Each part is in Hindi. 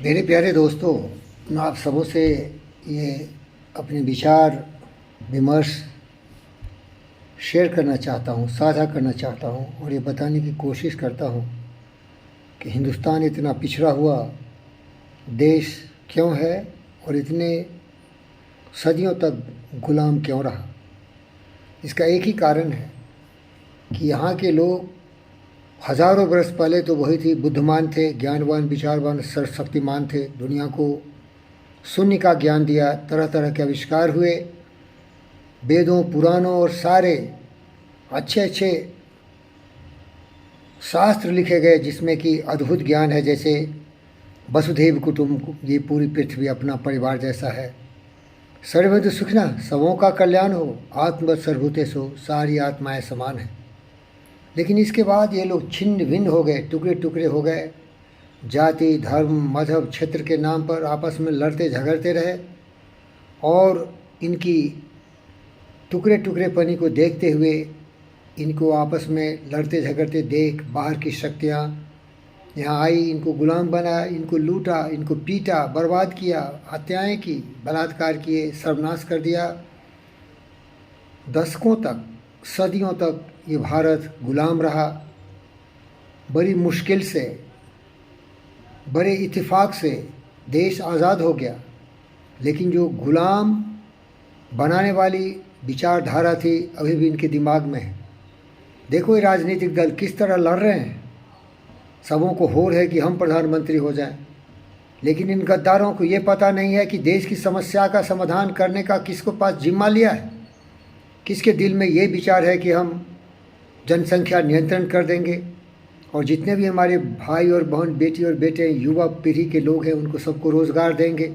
मेरे प्यारे दोस्तों, मैं आप सबों से ये अपने विचार विमर्श शेयर करना चाहता हूँ, साझा करना चाहता हूँ और ये बताने की कोशिश करता हूँ कि हिंदुस्तान इतना पिछड़ा हुआ देश क्यों है और इतने सदियों तक गुलाम क्यों रहा। इसका एक ही कारण है कि यहाँ के लोग हज़ारों बरस पहले तो वही थी, बुद्धिमान थे, ज्ञानवान, विचारवान, सर्वशक्तिमान थे। दुनिया को शून्य का ज्ञान दिया, तरह तरह के आविष्कार हुए, वेदों पुराणों और सारे अच्छे अच्छे शास्त्र लिखे गए जिसमें कि अद्भुत ज्ञान है। जैसे वसुधैव कुटुंब, ये पूरी पृथ्वी अपना परिवार जैसा है। सर्वभूत सुखिनः, सबों का कल्याण हो, आत्मवत् सर्वभूतेषु, सारी आत्माएं समान हैं। लेकिन इसके बाद ये लोग छिन्न भिन्न हो गए, टुकड़े टुकड़े हो गए। जाति, धर्म, मजहब, क्षेत्र के नाम पर आपस में लड़ते झगड़ते रहे और इनकी टुकड़े टुकड़ेपनी को देखते हुए, इनको आपस में लड़ते झगड़ते देख बाहर की शक्तियाँ यहाँ आई, इनको गुलाम बनाया, इनको लूटा, इनको पीटा, बर्बाद किया, हत्याएं की, बलात्कार किए, सर्वनाश कर दिया। दशकों तक, सदियों तक ये भारत गुलाम रहा। बड़ी मुश्किल से, बड़े इत्तेफाक से देश आज़ाद हो गया। लेकिन जो गुलाम बनाने वाली विचारधारा थी अभी भी इनके दिमाग में है। देखो ये राजनीतिक दल किस तरह लड़ रहे हैं। सबों को होड़ है कि हम प्रधानमंत्री हो जाएं, लेकिन इन गद्दारों को ये पता नहीं है कि देश की समस्या का समाधान करने का किसको पास जिम्मा लिया है। किसके दिल में ये विचार है कि हम जनसंख्या नियंत्रण कर देंगे और जितने भी हमारे भाई और बहन, बेटी और बेटे, युवा पीढ़ी के लोग हैं, उनको सबको रोज़गार देंगे।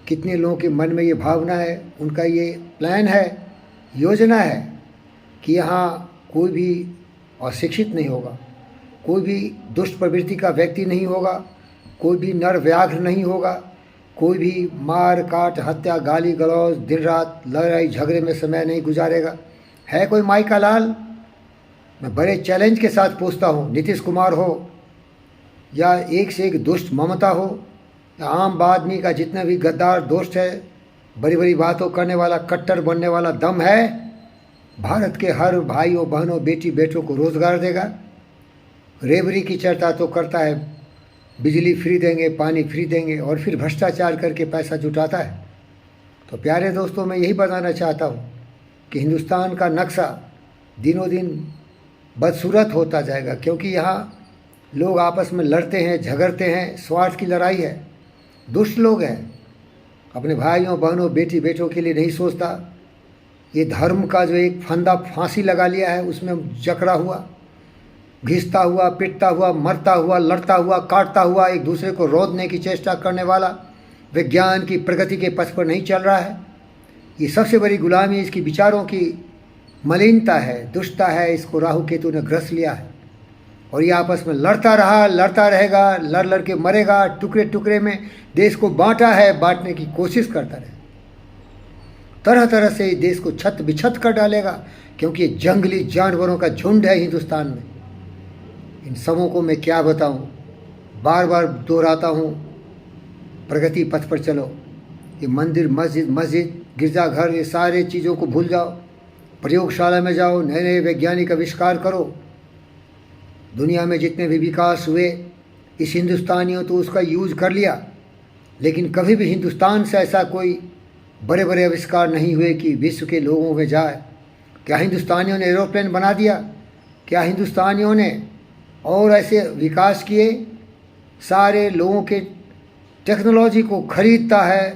कितने लोगों के मन में ये भावना है, उनका ये प्लान है, योजना है कि यहाँ कोई भी अशिक्षित नहीं होगा, कोई भी दुष्ट प्रवृत्ति का व्यक्ति नहीं होगा, कोई भी नर व्याघ्र नहीं होगा, कोई भी मार काट, हत्या, गाली गलौज, दिन रात लड़ाई झगड़े में समय नहीं गुजारेगा। है कोई माई का लाल? मैं बड़े चैलेंज के साथ पूछता हूँ, नीतीश कुमार हो या एक से एक दुष्ट ममता हो या आम आदमी का जितना भी गद्दार दोस्त है, बड़ी बड़ी बातों करने वाला, कट्टर बनने वाला दम है, भारत के हर भाइयों बहनों, बेटी बेटों को रोज़गार देगा। रेवड़ी की चर्चा तो करता है, बिजली फ्री देंगे, पानी फ्री देंगे, और फिर भ्रष्टाचार करके पैसा जुटाता है। तो प्यारे दोस्तों, मैं यही बताना चाहता हूँ कि हिंदुस्तान का नक्शा दिनों दिन बदसूरत होता जाएगा, क्योंकि यहाँ लोग आपस में लड़ते हैं, झगड़ते हैं, स्वार्थ की लड़ाई है। दुष्ट लोग हैं, अपने भाइयों बहनों, बेटी बेटों के लिए नहीं सोचता। ये धर्म का जो एक फंदा फांसी लगा लिया है, उसमें जकड़ा हुआ, घिसता हुआ, पिटता हुआ, मरता हुआ, लड़ता हुआ, काटता हुआ, एक दूसरे को रोधने की चेष्टा करने वाला विज्ञान की प्रगति के पथ पर नहीं चल रहा है। ये सबसे बड़ी गुलामी इसकी विचारों की मलिनता है, दुष्टता है। इसको राहु केतु ने ग्रस लिया है और ये आपस में लड़ता रहा, लड़ता रहेगा, लड़ लड़ के मरेगा। टुकड़े टुकड़े में देश को बांटा है, बांटने की कोशिश करता रहे, तरह तरह से देश को छत बिछत कर डालेगा, क्योंकि ये जंगली जानवरों का झुंड है हिंदुस्तान में। इन सबों को मैं क्या बताऊं, बार बार दोहराता हूं, प्रगति पथ पर चलो। ये मंदिर, मस्जिद, गिरजाघर, ये सारे चीज़ों को भूल जाओ, प्रयोगशाला में जाओ, नए नए वैज्ञानिक आविष्कार करो। दुनिया में जितने भी विकास हुए, इस हिंदुस्तानियों तो उसका यूज कर लिया, लेकिन कभी भी हिंदुस्तान से ऐसा कोई बड़े बड़े आविष्कार नहीं हुए कि विश्व के लोगों में जाए। क्या हिंदुस्तानियों ने एरोप्लेन बना दिया? क्या हिंदुस्तानियों ने और ऐसे विकास किए? सारे लोगों के टेक्नोलॉजी को खरीदता है,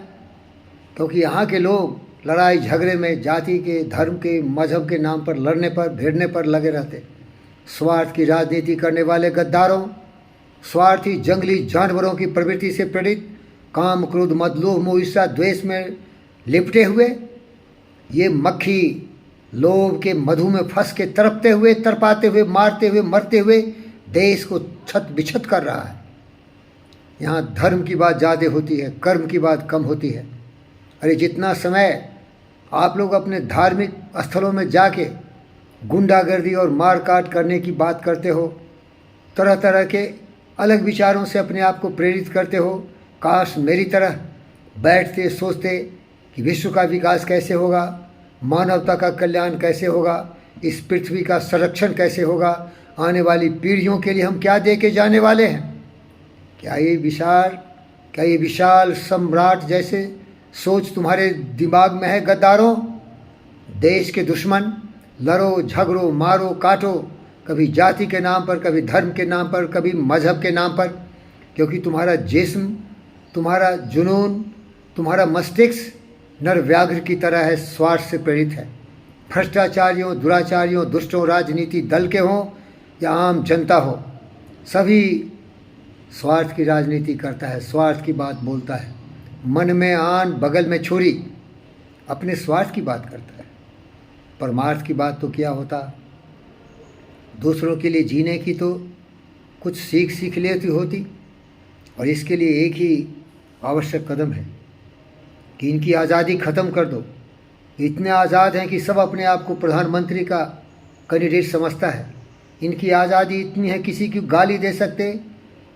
क्योंकि यहाँ के लोग लड़ाई झगड़े में जाति के, धर्म के, मजहब के नाम पर लड़ने पर, भिड़ने पर लगे रहते। स्वार्थ की राजनीति करने वाले गद्दारों, स्वार्थी जंगली जानवरों की प्रवृत्ति से प्रेरित, काम, क्रोध, मद, लोभ, मोह, ईर्ष्या, द्वेष में लिपटे हुए ये मक्खी लोभ के मधु में फंस के तड़पते हुए, तड़पाते हुए, मारते हुए, मरते हुए देश को छत बिछत कर रहा है। यहाँ धर्म की बात ज़्यादा होती है, कर्म की बात कम होती है। अरे जितना समय आप लोग अपने धार्मिक स्थलों में जाके गुंडागर्दी और मार काट करने की बात करते हो, तरह तरह के अलग विचारों से अपने आप को प्रेरित करते हो। काश मेरी तरह बैठते सोचते कि विश्व का विकास कैसे होगा, मानवता का कल्याण कैसे होगा, इस पृथ्वी का संरक्षण कैसे होगा, आने वाली पीढ़ियों के लिए हम क्या दे के जाने वाले हैं। क्या ये विशाल सम्राट जैसे सोच तुम्हारे दिमाग में है गद्दारों? देश के दुश्मन, लड़ो झगड़ो मारो काटो, कभी जाति के नाम पर, कभी धर्म के नाम पर, कभी मजहब के नाम पर, क्योंकि तुम्हारा जिस्म, तुम्हारा जुनून, तुम्हारा मस्तिष्क नर व्याघ्र की तरह है, स्वार्थ से प्रेरित है। भ्रष्टाचारियों, दुराचारियों, दुष्टों, राजनीति दल के हों या आम जनता हो, सभी स्वार्थ की राजनीति करता है, स्वार्थ की बात बोलता है। मन में आन, बगल में छुरी, अपने स्वार्थ की बात करता है। परमार्थ की बात तो क्या होता? दूसरों के लिए जीने की तो कुछ सीख लेती होती। और इसके लिए एक ही आवश्यक कदम है कि इनकी आज़ादी ख़त्म कर दो। इतने आज़ाद हैं कि सब अपने आप को प्रधानमंत्री का कैंडिडेट समझता है। इनकी आज़ादी इतनी है, किसी की गाली दे सकते,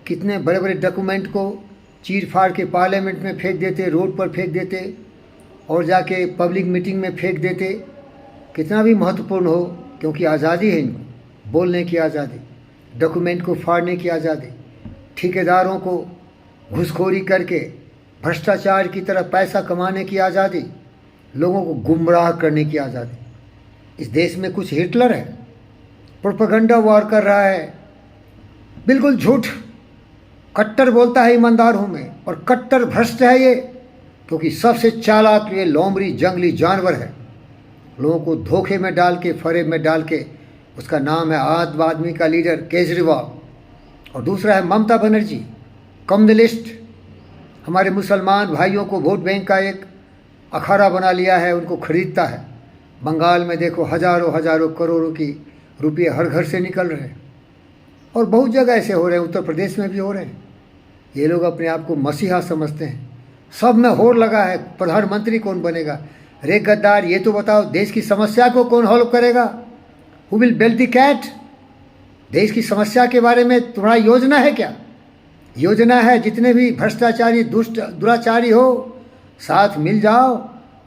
कितने बड़े बड़े डॉक्यूमेंट को चीर फाड़ के पार्लियामेंट में फेंक देते, रोड पर फेंक देते और जाके पब्लिक मीटिंग में फेंक देते। कितना भी महत्वपूर्ण हो, क्योंकि आज़ादी है इनको, बोलने की आज़ादी, डॉक्यूमेंट को फाड़ने की आज़ादी, ठेकेदारों को घूसखोरी करके भ्रष्टाचार की तरह पैसा कमाने की आज़ादी, लोगों को गुमराह करने की आज़ादी। इस देश में कुछ हिटलर है, प्रोपेगेंडा वॉर कर रहा है, बिल्कुल झूठ, कट्टर बोलता है ईमानदार हूँ मैं, और कट्टर भ्रष्ट है ये, क्योंकि सबसे चालाक ये लोमड़ी जंगली जानवर है। लोगों को धोखे में डाल के, फरेब में डाल के, उसका नाम है आम आदमी का लीडर केजरीवाल, और दूसरा है ममता बनर्जी, कम्युनिस्ट। हमारे मुसलमान भाइयों को वोट बैंक का एक अखाड़ा बना लिया है, उनको खरीदता है। बंगाल में देखो हजारों करोड़ों की रुपये हर घर से निकल रहे हैं, और बहुत जगह ऐसे हो रहे हैं, उत्तर प्रदेश में भी हो रहे हैं। ये लोग अपने आप को मसीहा समझते हैं, सब में होड़ लगा है, प्रधानमंत्री कौन बनेगा। रे गद्दार, ये तो बताओ देश की समस्या को कौन हल करेगा? Who will bell the cat? देश की समस्या के बारे में तुम्हारा योजना है क्या? योजना है जितने भी भ्रष्टाचारी, दुष्ट, दुराचारी हो, साथ मिल जाओ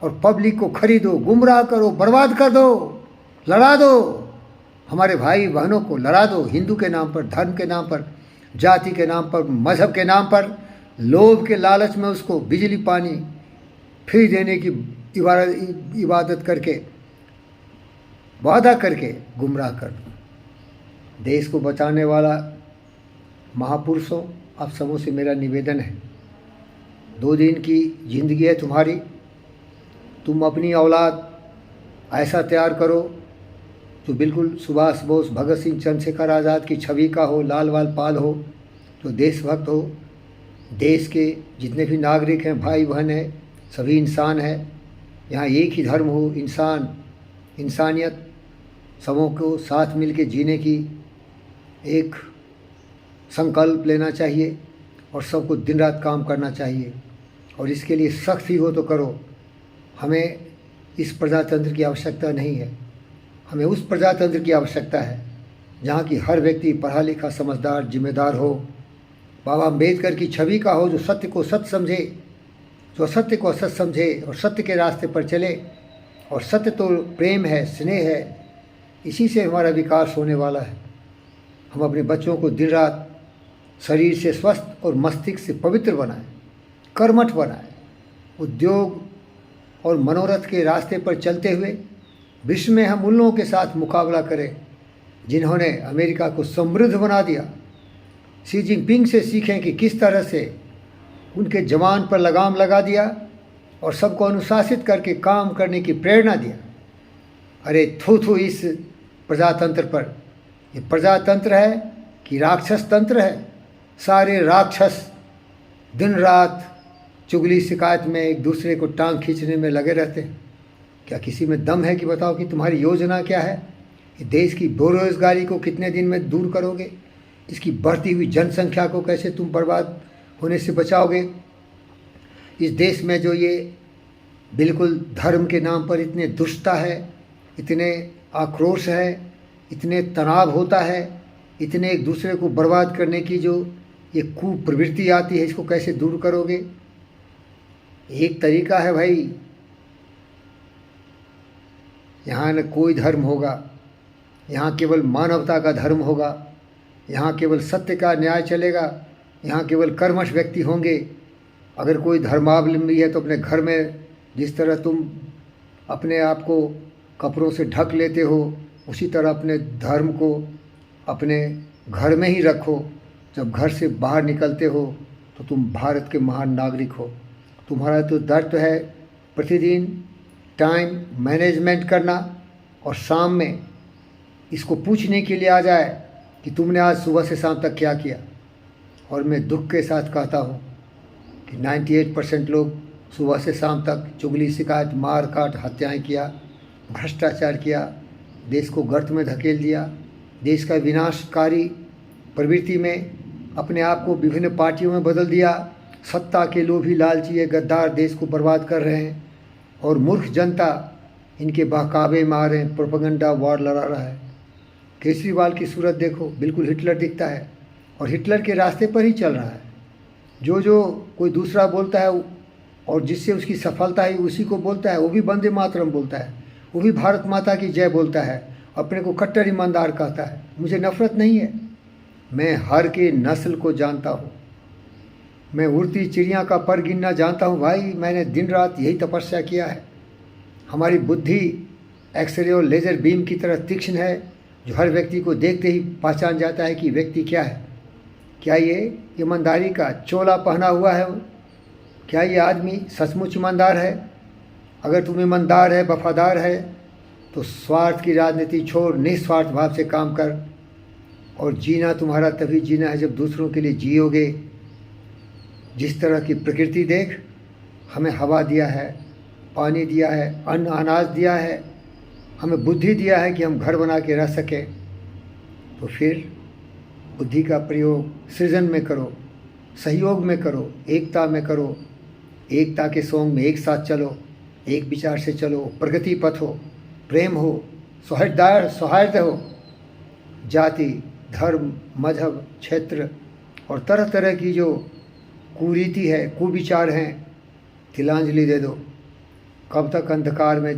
और पब्लिक को खरीदो, गुमराह करो, बर्बाद कर दो, लड़ा दो। हमारे भाई बहनों को लड़ा दो, हिंदू के नाम पर, धर्म के नाम पर, जाति के नाम पर, मजहब के नाम पर, लोभ के लालच में उसको बिजली पानी फ्री देने की इबादत करके, वादा करके गुमराह कर दो। देश को बचाने वाला महापुरुषों, आप सबों से मेरा निवेदन है, 2 दिन की ज़िंदगी है तुम्हारी, तुम अपनी औलाद ऐसा तैयार करो जो बिल्कुल सुभाष बोस, भगत सिंह, चंद्रशेखर आज़ाद की छवि का हो, लाल वाल पाल हो, जो देशभक्त हो। देश के जितने भी नागरिक हैं, भाई बहन हैं, सभी इंसान हैं। यहाँ एक ही धर्म हो, इंसानियत, सबों को साथ मिल के जीने की एक संकल्प लेना चाहिए, और सबको दिन रात काम करना चाहिए। और इसके लिए सख्ती हो तो करो। हमें इस प्रजातंत्र की आवश्यकता नहीं है, हमें उस प्रजातंत्र की आवश्यकता है जहाँ की हर व्यक्ति पढ़ा लिखा, समझदार, जिम्मेदार हो, बाबा अम्बेडकर की छवि का हो, जो सत्य को सत्य समझे, जो असत्य को असत्य समझे और सत्य के रास्ते पर चले। और सत्य तो प्रेम है, स्नेह है, इसी से हमारा विकास होने वाला है। हम अपने बच्चों को दिन रात शरीर से स्वस्थ और मस्तिष्क से पवित्र बनाएं, कर्मठ बनाएं, उद्योग और मनोरथ के रास्ते पर चलते हुए विश्व में हम उन लोगों के साथ मुकाबला करें जिन्होंने अमेरिका को समृद्ध बना दिया। शी जिनपिंग से सीखें कि किस तरह से उनके जवान पर लगाम लगा दिया और सबको अनुशासित करके काम करने की प्रेरणा दिया। अरे थू इस प्रजातंत्र पर। ये प्रजातंत्र है कि राक्षस तंत्र है? सारे राक्षस दिन रात चुगली शिकायत में एक दूसरे को टांग खींचने में लगे रहते हैं। क्या किसी में दम है कि बताओ कि तुम्हारी योजना क्या है? देश की बेरोजगारी को कितने दिन में दूर करोगे? इसकी बढ़ती हुई जनसंख्या को कैसे तुम बर्बाद होने से बचाओगे? इस देश में जो ये बिल्कुल धर्म के नाम पर इतने दुष्टता है, इतने आक्रोश है, इतने तनाव होता है, इतने एक दूसरे को बर्बाद करने की जो ये कुप्रवृत्ति आती है, इसको कैसे दूर करोगे? एक तरीका है भाई, यहाँ न कोई धर्म होगा, यहाँ केवल मानवता का धर्म होगा, यहाँ केवल सत्य का न्याय चलेगा, यहाँ केवल कर्मठ व्यक्ति होंगे। अगर कोई धर्मावलंबी है तो अपने घर में जिस तरह तुम अपने आप को कपड़ों से ढक लेते हो, उसी तरह अपने धर्म को अपने घर में ही रखो। जब घर से बाहर निकलते हो तो तुम भारत के महान नागरिक हो। तुम्हारा तो दायित्व है प्रतिदिन टाइम मैनेजमेंट करना, और शाम में इसको पूछने के लिए आ जाए कि तुमने आज सुबह से शाम तक क्या किया। और मैं दुख के साथ कहता हूँ कि 98% लोग सुबह से शाम तक चुगली, शिकायत, मार काट, हत्याएं किया, भ्रष्टाचार किया, देश को गर्त में धकेल दिया, देश का विनाशकारी प्रवृत्ति में अपने आप को विभिन्न पार्टियों में बदल दिया। सत्ता के लोभी, लालची, गद्दार देश को बर्बाद कर रहे हैं, और मूर्ख जनता इनके बहकावे में आ रहे हैं, प्रोपेगेंडा वॉर लड़ा रहा है। केजरीवाल की सूरत देखो, बिल्कुल हिटलर दिखता है, और हिटलर के रास्ते पर ही चल रहा है। जो कोई दूसरा बोलता है और जिससे उसकी सफलता है उसी को बोलता है, वो भी वंदे मातरम बोलता है, वो भी भारत माता की जय बोलता है, अपने को कट्टर ईमानदार कहता है। मुझे नफरत नहीं है, मैं हर के नस्ल को जानता हूँ, मैं उड़ती चिड़िया का पर गिनना जानता हूँ भाई। मैंने दिन रात यही तपस्या किया है। हमारी बुद्धि एक्सरे और लेज़र बीम की तरह तीक्ष्ण है, जो हर व्यक्ति को देखते ही पहचान जाता है कि व्यक्ति क्या है। क्या ये ईमानदारी का चोला पहना हुआ है? क्या ये आदमी सचमुच ईमानदार है? अगर तुम ईमानदार है, वफादार है, तो स्वार्थ की राजनीति छोड़, निस्वार्थ भाव से काम कर। और जीना तुम्हारा तभी जीना है जब दूसरों के लिए जियोगे। जिस तरह की प्रकृति देख, हमें हवा दिया है, पानी दिया है, अन्न अनाज दिया है, हमें बुद्धि दिया है कि हम घर बना के रह सकें। तो फिर बुद्धि का प्रयोग सृजन में करो, सहयोग में करो, एकता में करो। एकता के सॉन्ग में एक साथ चलो, एक विचार से चलो, प्रगति पथ हो, प्रेम हो, सौहार्द हो। जाति, धर्म, मजहब, क्षेत्र और तरह तरह की जो कुरीति है, कुविचार हैं, तिलांजलि दे दो। कब तक अंधकार में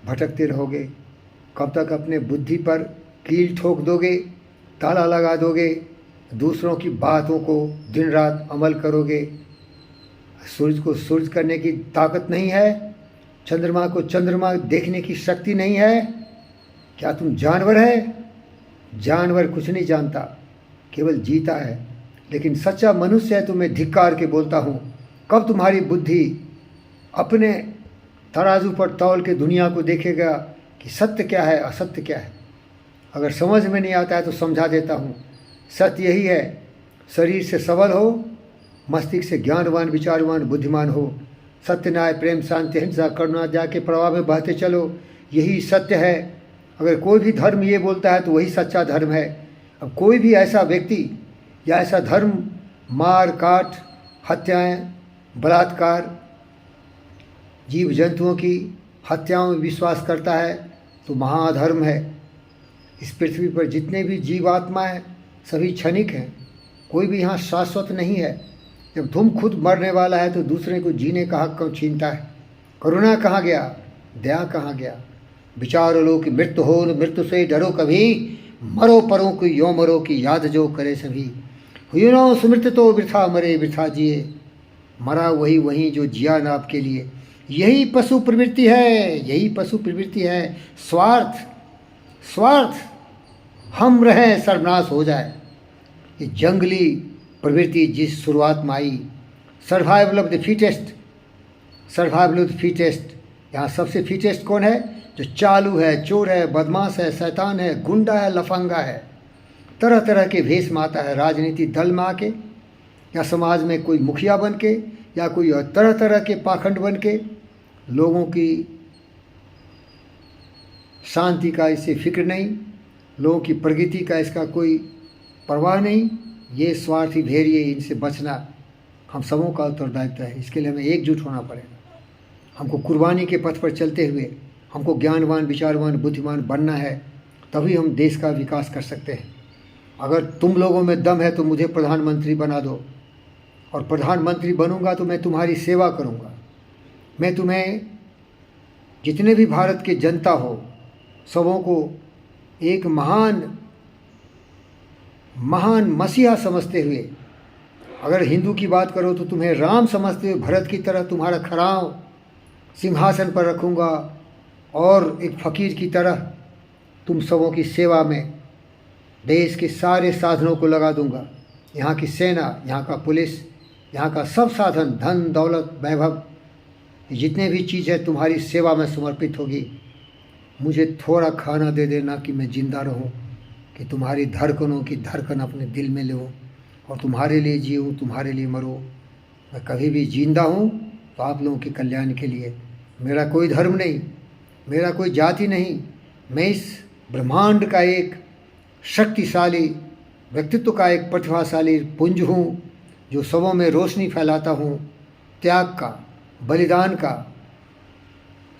भटकते रहोगे? कब तक अपने बुद्धि पर कील ठोक दोगे, ताला लगा दोगे, दूसरों की बातों को दिन रात अमल करोगे? सूरज को सूरज करने की ताकत नहीं है, चंद्रमा को चंद्रमा देखने की शक्ति नहीं है। क्या तुम जानवर है? जानवर कुछ नहीं जानता, केवल जीता है। लेकिन सच्चा मनुष्य है तो मैं धिक्कार के बोलता हूँ। कब तुम्हारी बुद्धि अपने तराजू पर तौल के दुनिया को देखेगा कि सत्य क्या है, असत्य क्या है? अगर समझ में नहीं आता है तो समझा देता हूँ। सत्य यही है, शरीर से सबल हो, मस्तिष्क से ज्ञानवान, विचारवान, बुद्धिमान हो। सत्य, न्याय, प्रेम, शांति, हिंसा, करुणा जाके प्रवाह में बहते चलो, यही सत्य है। अगर कोई भी धर्म ये बोलता है तो वही सच्चा धर्म है। अब कोई भी ऐसा व्यक्ति या ऐसा धर्म मार काट, हत्याएं, बलात्कार, जीव जंतुओं की हत्याओं में विश्वास करता है तो महाधर्म है। इस पृथ्वी पर जितने भी जीवात्मा हैं सभी क्षणिक हैं, कोई भी यहाँ शाश्वत नहीं है। जब तुम खुद मरने वाला है तो दूसरे को जीने का हक कौन छीनता है? करुणा कहाँ गया? दया कहाँ गया? विचार लो कि मृत्यु हो, मृत्यु से डरो कभी, मरो परों की यो मरो की याद जो करे सभी। हुई नो सुमृत तो वृथा मरे वृथा जिए, मरा वही वहीं जो जिया ना आपके लिए। यही पशु प्रवृत्ति है, यही पशु प्रवृत्ति है। स्वार्थ, स्वार्थ हम रहें सर्वनाश हो जाए। ये जंगली प्रवृत्ति जिस शुरुआत में आई, survival of the fittest, survival of the fittest. यहाँ सबसे फिटेस्ट कौन है? जो चालू है, चोर है, बदमाश है, शैतान है, गुंडा है, लफंगा है, तरह तरह के भेष में आता है। राजनीति दल में आके, या समाज में कोई मुखिया बन के, या कोई तरह तरह के पाखंड बन के, लोगों की शांति का इसे फिक्र नहीं, लोगों की प्रगति का इसका कोई परवाह नहीं। ये स्वार्थी भेड़िए, इनसे बचना हम सबों का उत्तरदायित्व है। इसके लिए हमें एकजुट होना पड़ेगा। हमको कुर्बानी के पथ पर चलते हुए हमको ज्ञानवान, विचारवान, बुद्धिमान बनना है, तभी हम देश का विकास कर सकते हैं। अगर तुम लोगों में दम है तो मुझे प्रधानमंत्री बना दो, और प्रधानमंत्री बनूंगा तो मैं तुम्हारी सेवा करूंगा। मैं तुम्हें, जितने भी भारत के जनता हो, सबों को एक महान महान मसीहा समझते हुए, अगर हिंदू की बात करो तो तुम्हें राम समझते हुए भरत की तरह तुम्हारा खड़ाव सिंहासन पर रखूँगा, और एक फ़कीर की तरह तुम सबों की सेवा में देश के सारे साधनों को लगा दूंगा। यहाँ की सेना, यहाँ का पुलिस, यहाँ का सब साधन, धन दौलत वैभव, जितने भी चीज़ है तुम्हारी सेवा में समर्पित होगी। मुझे थोड़ा खाना दे देना कि मैं ज़िंदा रहूं, कि तुम्हारी धड़कनों की धड़कन अपने दिल में लूँ, और तुम्हारे लिए जीऊँ, तुम्हारे लिए मरूँ। मैं कभी भी जिंदा हूँ तो आप लोगों के कल्याण के लिए। मेरा कोई धर्म नहीं, मेरा कोई जाति नहीं, मैं इस ब्रह्मांड का एक शक्तिशाली व्यक्तित्व का एक प्रतिभाशाली पुंज हूँ, जो सबों में रोशनी फैलाता हूँ, त्याग का, बलिदान का,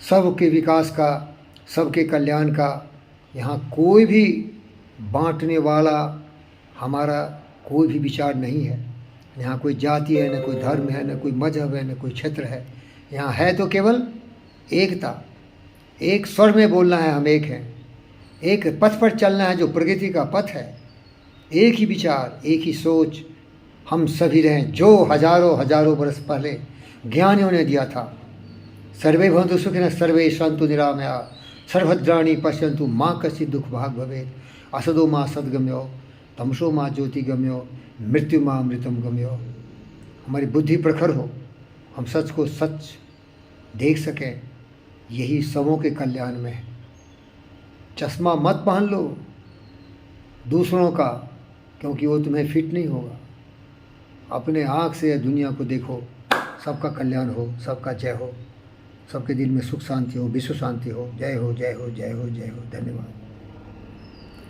सबके विकास का, सबके कल्याण का। यहाँ कोई भी बांटने वाला हमारा कोई भी विचार नहीं है। यहाँ कोई जाति है, न कोई धर्म है, न कोई मजहब है, न कोई क्षेत्र है। यहाँ है तो केवल एकता। एक स्वर में बोलना है, हम एक हैं। एक पथ पर चलना है जो प्रगति का पथ है। एक ही विचार, एक ही सोच हम सभी रहें, जो हजारों हजारों बरस पहले ज्ञानियों ने दिया था। सर्वे भवन्तु सुखिनः सर्वे सन्तु निरामयाः सर्वभद्राणि पश्यन्तु मा कश्चित् दुःख भाग् भवेत् असदो मा सद्गम्यो तमसो मा ज्योतिगम्यो मृत्यु मा अमृतम गम्यो। हमारी बुद्धि प्रखर हो, हम सच को सच देख सकें, यही सबों के कल्याण में है। चश्मा मत पहन लो दूसरों का, क्योंकि वो तुम्हें फिट नहीं होगा। अपने आँख से दुनिया को देखो। सबका कल्याण हो, सबका जय हो, सबके दिल में सुख शांति हो, विश्व शांति हो। जय हो, जय हो, जय हो, जय हो। धन्यवाद।